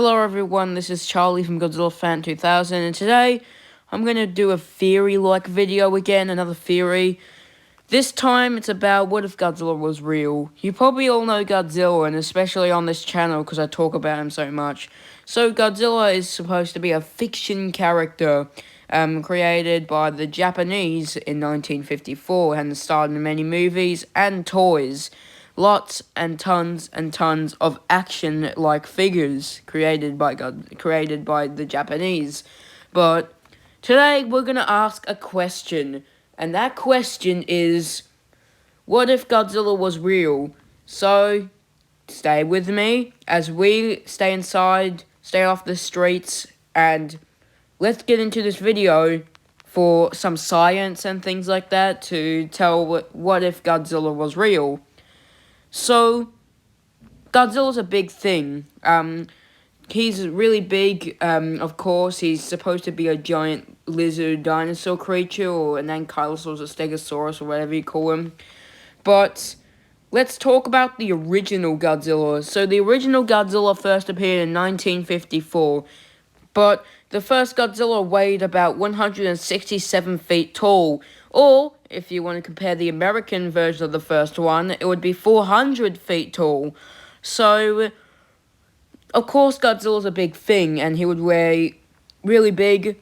Hello everyone, this is Charlie from Godzilla Fan 2000, and today I'm going to do a theory-like video again, another theory. This time it's about what if Godzilla was real. You probably all know Godzilla, and especially on this channel because I talk about him so much. So Godzilla is supposed to be a fiction character created by the Japanese in 1954 and starred in many movies and toys. Lots and tons of action-like figures created by the Japanese. But today we're gonna ask a question, and that question is, what if Godzilla was real? So stay with me as we stay inside, stay off the streets, and let's get into this video for some science and things like that to tell what if Godzilla was real. So, Godzilla's a big thing. He's really big, of course. He's supposed to be a giant lizard dinosaur creature, or an ankylosaurus, a stegosaurus, or whatever you call him. But let's talk about the original Godzilla. So, the original Godzilla first appeared in 1954. But the first Godzilla weighed about 167 feet tall, or, if you want to compare the American version of the first one, it would be 400 feet tall. So, of course, Godzilla's a big thing, and he would weigh really big,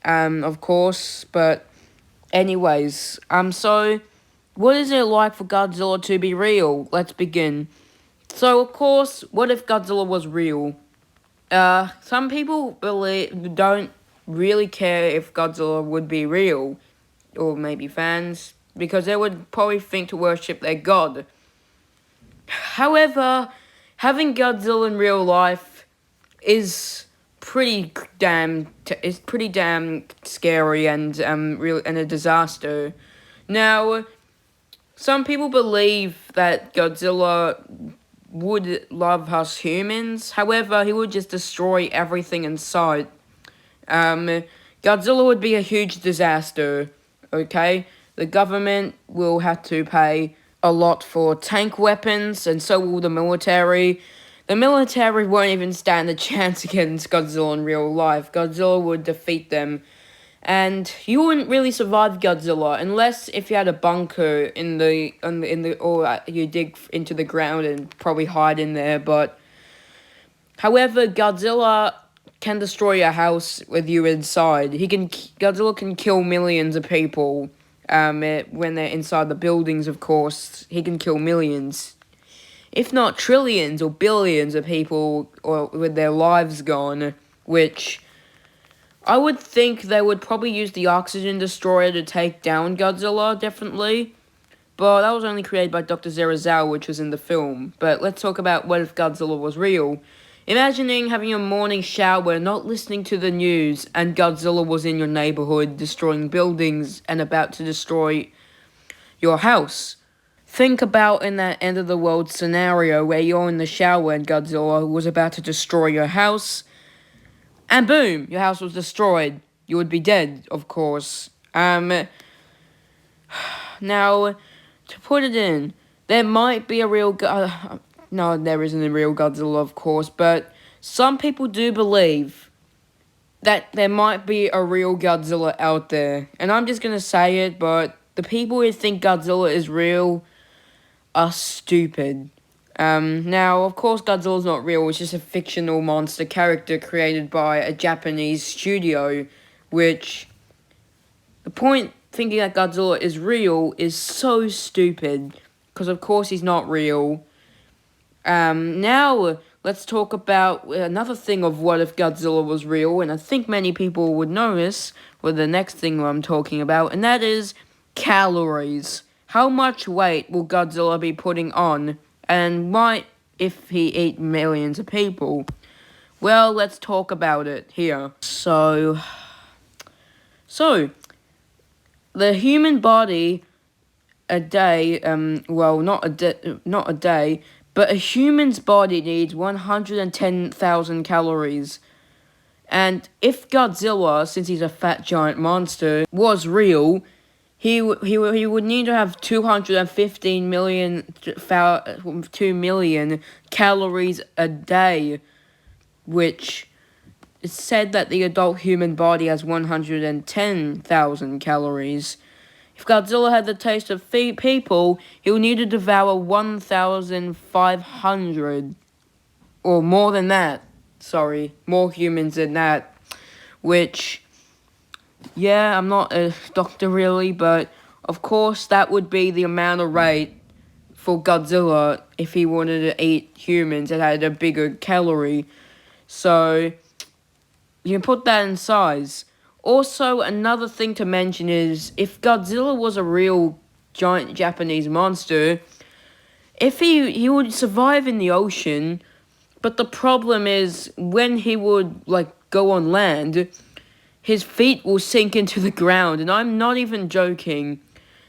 of course, but anyways, so, what is it like for Godzilla to be real? Let's begin. So, of course, what if Godzilla was real? Some people don't really care if Godzilla would be real, or maybe fans, because they would probably think to worship their god. However, having Godzilla in real life is pretty damn scary and a disaster. Now, some people believe that Godzilla would love us humans. However, he would just destroy everything in sight. Godzilla would be a huge disaster, okay? The government will have to pay a lot for tank weapons, and so will the military. The military won't even stand a chance against Godzilla in real life. Godzilla would defeat them. And you wouldn't really survive Godzilla unless if you had a bunker or you dig into the ground and probably hide in there. But however, Godzilla can destroy your house with you inside. Godzilla can kill millions of people. When they're inside the buildings, of course, he can kill millions, if not trillions or billions of people, or with their lives gone, which I would think they would probably use the oxygen destroyer to take down Godzilla, definitely. But that was only created by Dr. Zerazawa, which was in the film. But let's talk about what if Godzilla was real. Imagining having a morning shower, not listening to the news, and Godzilla was in your neighborhood, destroying buildings and about to destroy your house. Think about in that end of the world scenario where you're in the shower and Godzilla was about to destroy your house. And boom, your house was destroyed. You would be dead, of course. Now, to put it in, there might be a real no, there isn't a real Godzilla, of course, but some people do believe that there might be a real Godzilla out there. And I'm just gonna say it, but the people who think Godzilla is real are stupid. Now, of course, Godzilla's not real. It's just a fictional monster character created by a Japanese studio, which, the point thinking that Godzilla is real is so stupid, because of course he's not real. Now, let's talk about another thing of what if Godzilla was real, and I think many people would notice with the next thing I'm talking about, and that is calories. How much weight will Godzilla be putting on? And might if he ate millions of people? Well, let's talk about it here. So the human body a day, not a day, but a human's body needs 110,000 calories. And if Godzilla, since he's a fat giant monster, was real, he would need to have 215 million, 2 million calories a day. which it's said that the adult human body has 110,000 calories. If Godzilla had the taste of people, he would need to devour 1,500, or more than that. Sorry, more humans than that. Which, yeah, I'm not a doctor really, but of course that would be the amount of rate for Godzilla if he wanted to eat humans that had a bigger calorie. So, you can put that in size. Also, another thing to mention is, if Godzilla was a real giant Japanese monster, if he would survive in the ocean, but the problem is, when he would, go on land, his feet will sink into the ground, and I'm not even joking.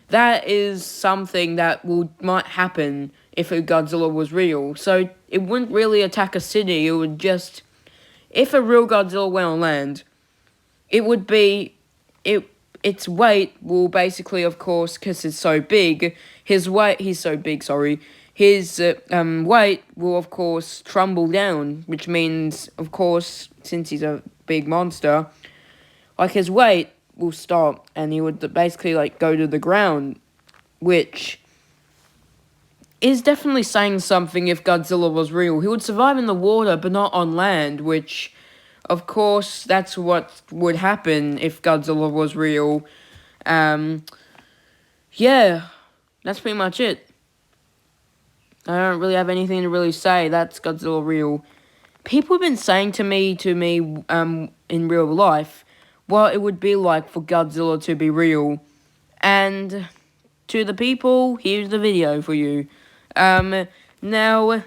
That is something that might happen if a Godzilla was real. So, it wouldn't really attack a city, it would just... If a real Godzilla went on land, it would be... Its weight will basically, of course, because it's so big, he's so big, sorry, his weight will, of course, crumble down, which means, of course, since he's a big monster, his weight will stop, and he would basically, go to the ground, which is definitely saying something if Godzilla was real. He would survive in the water, but not on land, which, of course, that's what would happen if Godzilla was real. Yeah, that's pretty much it. I don't really have anything to really say. That's Godzilla real. People have been saying to me, in real life, what it would be like for Godzilla to be real. And to the people, here's the video for you. Now,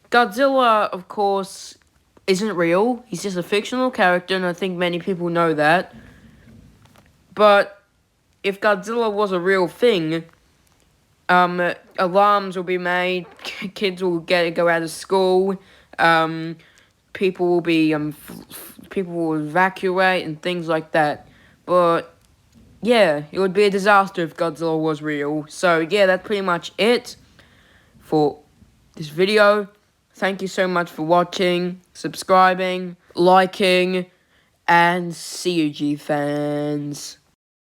Godzilla, of course, isn't real. He's just a fictional character, and I think many people know that. But if Godzilla was a real thing, alarms will be made, kids will go out of school, people will be, people will evacuate and things like that. But, yeah, it would be a disaster if Godzilla was real. So, yeah, that's pretty much it for this video. Thank you so much for watching, subscribing, liking, and see you, G fans.